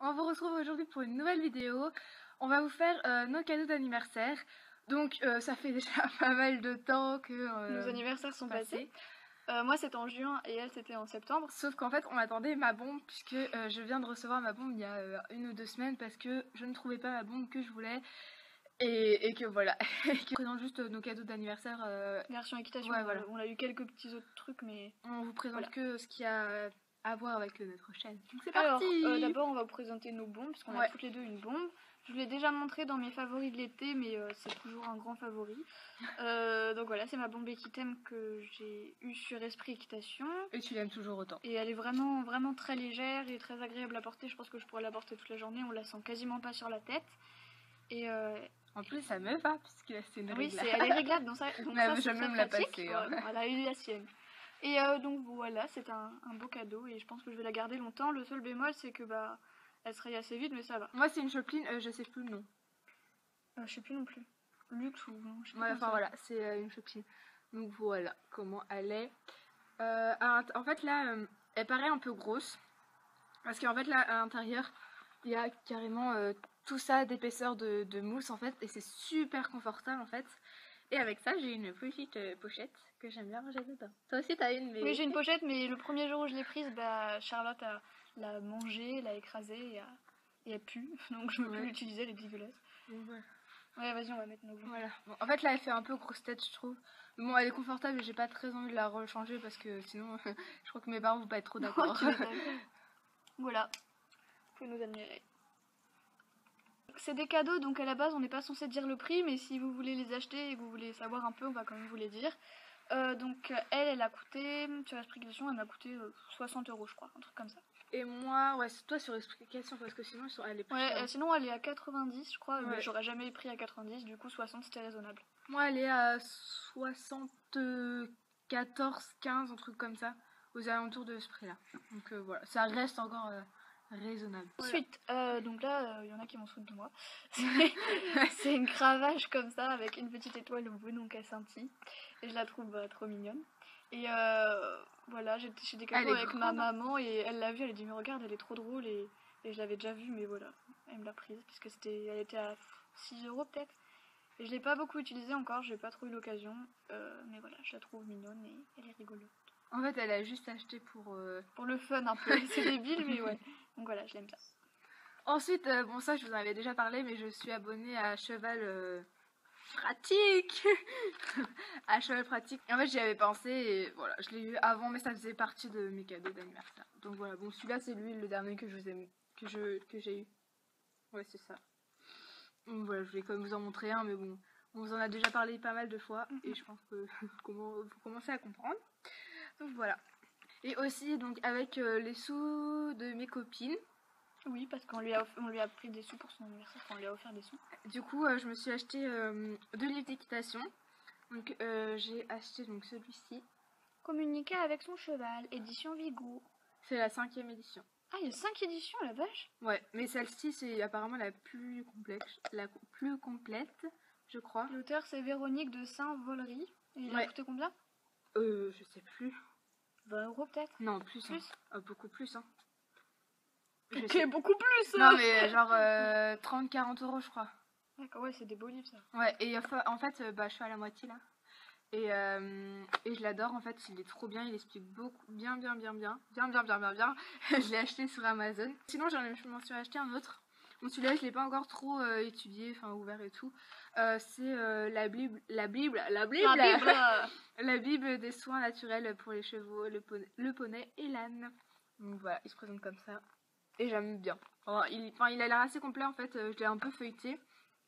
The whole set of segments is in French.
on vous retrouve aujourd'hui pour une nouvelle vidéo. On va vous faire nos cadeaux d'anniversaire. Donc ça fait déjà pas mal de temps que nos anniversaires sont passés. Moi c'était en juin et elle c'était en septembre. Sauf qu'en fait on attendait ma bombe puisque je viens de recevoir ma bombe il y a 1 ou 2 semaines parce que je ne trouvais pas ma bombe que je voulais. Et que voilà, je présente juste nos cadeaux d'anniversaire. Version équitation, ouais, voilà. On a eu quelques petits autres trucs mais... On vous présente voilà. Que ce qu'il y a à voir avec notre chaîne. Donc c'est parti. Alors, d'abord on va vous présenter nos bombes puisqu'on a toutes les deux une bombe. Je vous l'ai déjà montré dans mes favoris de l'été mais c'est toujours un grand favori. Donc voilà, c'est ma bombe Equitem que j'ai eue sur Esprit Équitation. Et tu l'aimes toujours autant. Et elle est vraiment, vraiment très légère et très agréable à porter. Je pense que je pourrais la porter toute la journée, on la sent quasiment pas sur la tête. Et en plus ça me va puisque c'est une réglable. Oui, elle est réglable donc ça c'est même la passer. Elle a eu la sienne. Et donc voilà, c'est un beau cadeau et je pense que je vais la garder longtemps. Le seul bémol c'est que elle serait assez vite mais ça va. Moi c'est une Choplin, je sais plus le nom. Je sais plus non plus. Luxe ou non, je sais ouais, enfin voilà, c'est une Choplin. Donc voilà comment elle est. En fait là, elle paraît un peu grosse. Parce qu'en fait là à l'intérieur, il y a carrément tout ça d'épaisseur de mousse en fait. Et c'est super confortable en fait. Et avec ça, j'ai une petite pochette que j'aime bien ranger dedans. Toi aussi, t'as une, mais... Oui, j'ai une pochette, mais le premier jour où je l'ai prise, Charlotte l'a mangée, l'a écrasée et a pu. Donc je ne peux plus l'utiliser, elle est dégueulasse. Ouais, vas-y, on va mettre nos bombes. Voilà. Bon, en fait, là, elle fait un peu grosse tête, je trouve. Bon, elle est confortable et j'ai pas très envie de la rechanger parce que sinon, je crois que mes parents vont pas être trop d'accord. Voilà. Vous pouvez nous admirer. C'est des cadeaux, donc à la base on n'est pas censé dire le prix, mais si vous voulez les acheter et que vous voulez savoir un peu, on va quand même vous les dire. Donc elle a coûté, sur Explication, elle m'a coûté 60 € je crois, un truc comme ça. Et moi, ouais, c'est toi sur Explication, parce que sinon elle est plus chère. Sinon elle est à 90 je crois, mais j'aurais jamais pris à 90, du coup 60 c'était raisonnable. Moi elle est à 74, 15, un truc comme ça, aux alentours de ce prix là. Donc voilà, ça reste encore... raisonnable. Ensuite, donc là, il y en a qui m'en foutent de moi. C'est une cravache comme ça avec une petite étoile au bout, donc elle scintille. Et je la trouve trop mignonne. Et voilà, j'étais chez Decathlon avec ma maman et elle l'a vue, elle a dit mais regarde, elle est trop drôle et je l'avais déjà vue, mais voilà, elle me l'a prise puisque elle était à 6 € peut-être. Et je l'ai pas beaucoup utilisée encore, j'ai pas trop eu l'occasion, mais voilà, je la trouve mignonne et elle est rigolote. En fait, elle a juste acheté pour le fun un peu, c'est débile, mais ouais. Donc voilà, je l'aime bien. Ensuite, bon ça je vous en avais déjà parlé, mais je suis abonnée à Cheval Pratique. À Cheval Pratique. Et en fait j'y avais pensé et voilà, je l'ai eu avant, mais ça faisait partie de mes cadeaux d'anniversaire. Donc voilà, bon celui-là c'est lui le dernier que j'ai eu. Ouais c'est ça. Donc voilà, je vais quand même vous en montrer un, mais bon, on vous en a déjà parlé pas mal de fois et je pense que vous commencez à comprendre. Donc voilà. Et aussi donc avec les sous de mes copines. Oui, parce qu'on lui a pris des sous pour son anniversaire, on lui a offert des sous. Du coup, je me suis acheté 2 livres d'équitation. Donc j'ai acheté donc celui-ci. Communiquer avec son cheval, édition Vigo. C'est la 5e édition. Ah, il y a 5 éditions, la vache. Ouais, mais celle-ci c'est apparemment la plus complète, je crois. L'auteur c'est Véronique de Saint-Volery. Et il a coûté combien? Je sais plus. 20 € peut-être? Non, plus. Beaucoup plus, hein. Ok, beaucoup plus. Non, mais genre 30-40 € je crois. D'accord, ouais, c'est des beaux livres ça. Ouais, et en fait, je suis à la moitié là. Et je l'adore, en fait, il est trop bien, il explique beaucoup, bien. Je l'ai acheté sur Amazon. Sinon, je m'en suis acheté un autre. Bon, celui-là, je l'ai pas encore trop étudié, enfin ouvert et tout. C'est la Bible des soins naturels pour les chevaux, le poney et l'âne. Donc voilà, il se présente comme ça. Et j'aime bien. Alors, il a l'air assez complet en fait, je l'ai un peu feuilleté.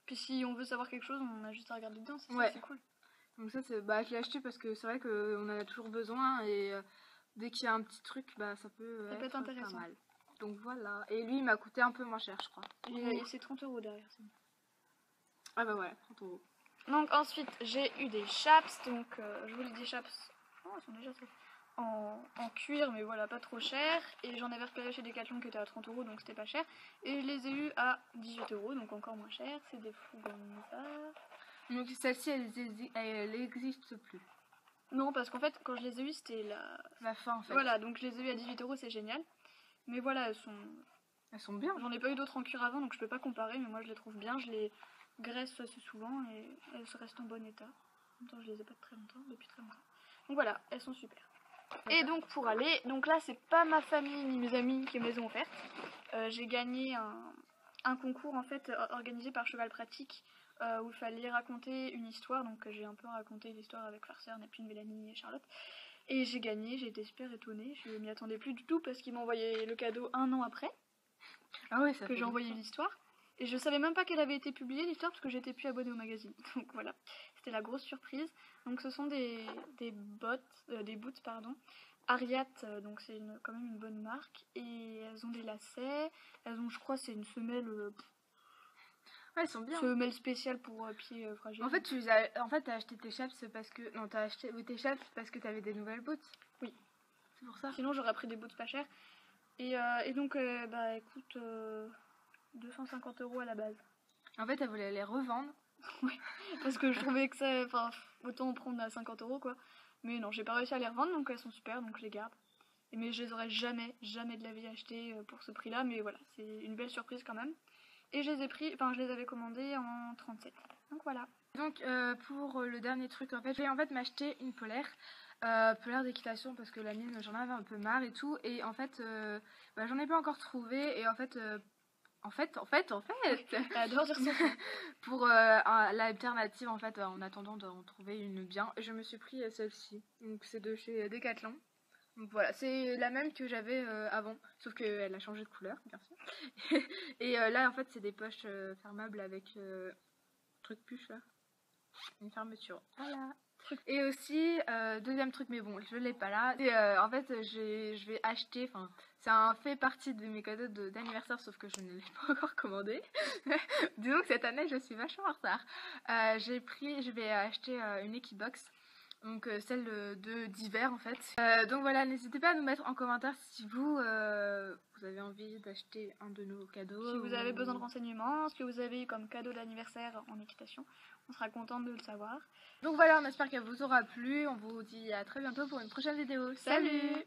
Puis si on veut savoir quelque chose, on a juste à regarder dedans, c'est cool. Donc ça, je l'ai acheté parce que c'est vrai qu'on en a toujours besoin et dès qu'il y a un petit truc, ça peut être intéressant. pas mal. Donc voilà. Et lui, il m'a coûté un peu moins cher, je crois. Et c'est 30 € derrière. Ah bah ouais, 30 €. Donc ensuite, j'ai eu des chaps. Donc je vous l'ai dit, chaps. Oh, ils sont déjà en cuir, mais voilà, pas trop cher. Et j'en avais repéré chez Decathlon qui était à 30 € donc c'était pas cher. Et je les ai eu à 18 €, donc encore moins cher. C'est des Fuganza. Donc celle-ci, elle n'existe plus. Non, parce qu'en fait, quand je les ai eu, c'était la fin en fait. Voilà, donc je les ai eu à 18 €, c'est génial. Mais voilà, elles sont Elles sont bien. J'en ai pas eu d'autres en cuir avant, donc je peux pas comparer, mais moi je les trouve bien. Je les graisse assez souvent et elles restent en bon état. En même temps, je les ai pas depuis très longtemps. Donc voilà, elles sont super. Et donc pour aller, donc là c'est pas ma famille ni mes amis qui me les ont offertes. J'ai gagné un concours en fait organisé par Cheval Pratique où il fallait raconter une histoire. Donc j'ai un peu raconté l'histoire avec Farceur, Neptune, Mélanie et Charlotte. Et j'ai gagné, j'ai été super étonnée. Je m'y attendais plus du tout parce qu'ils m'ont envoyé le cadeau 1 an après. Ah ouais, ça Que j'ai envoyé l'histoire. Et je savais même pas qu'elle avait été publiée l'histoire parce que j'étais plus abonnée au magazine. Donc voilà, c'était la grosse surprise. Donc ce sont des boots pardon. Ariat, donc c'est quand même une bonne marque. Et elles ont des lacets. Elles ont, je crois, c'est une semelle. Ouais, elles sont bien. Semelle spéciale pour pieds fragiles. En fait, t'as acheté tes chaps parce que. Non, t'as acheté tes chaps parce que t'avais des nouvelles boots. Oui. C'est pour ça. Sinon, j'aurais pris des boots pas chers. Et donc, bah écoute, 250 € à la base. En fait, elle voulait les revendre. Ouais, parce que je trouvais que ça. Enfin, autant en prendre à 50 € quoi. Mais non, j'ai pas réussi à les revendre, donc elles sont super, donc je les garde. Mais je les aurais jamais de la vie achetées pour ce prix-là, mais voilà, c'est une belle surprise quand même. Et je les avais commandées en 37. Donc voilà. Donc pour le dernier truc, en fait, je vais m'acheter une polaire. Polaire d'équitation parce que la mienne j'en avais un peu marre et tout. Et en fait, j'en ai pas encore trouvé. Et en fait, J'adore dire ça. pour l'alternative, en fait, en attendant d'en trouver une bien, je me suis pris celle-ci. Donc c'est de chez Decathlon. Donc voilà, c'est la même que j'avais avant, sauf qu'elle a changé de couleur, bien sûr. Et là, en fait, c'est des poches fermables avec truc puce là, une fermeture. Voilà. Et aussi, deuxième truc, mais bon, je l'ai pas là. Et, en fait, je vais acheter, enfin, ça fait partie de mes cadeaux d'anniversaire, sauf que je ne l'ai pas encore commandé. Disons que cette année, je suis vachement en retard. Je vais acheter une Equibox. Donc celle d'hiver en fait. Donc voilà, n'hésitez pas à nous mettre en commentaire si vous avez envie d'acheter un de nos cadeaux. Si vous avez besoin de renseignements, ce que vous avez eu comme cadeau d'anniversaire en équitation, on sera content de le savoir. Donc voilà, on espère qu'elle vous aura plu. On vous dit à très bientôt pour une prochaine vidéo. Salut!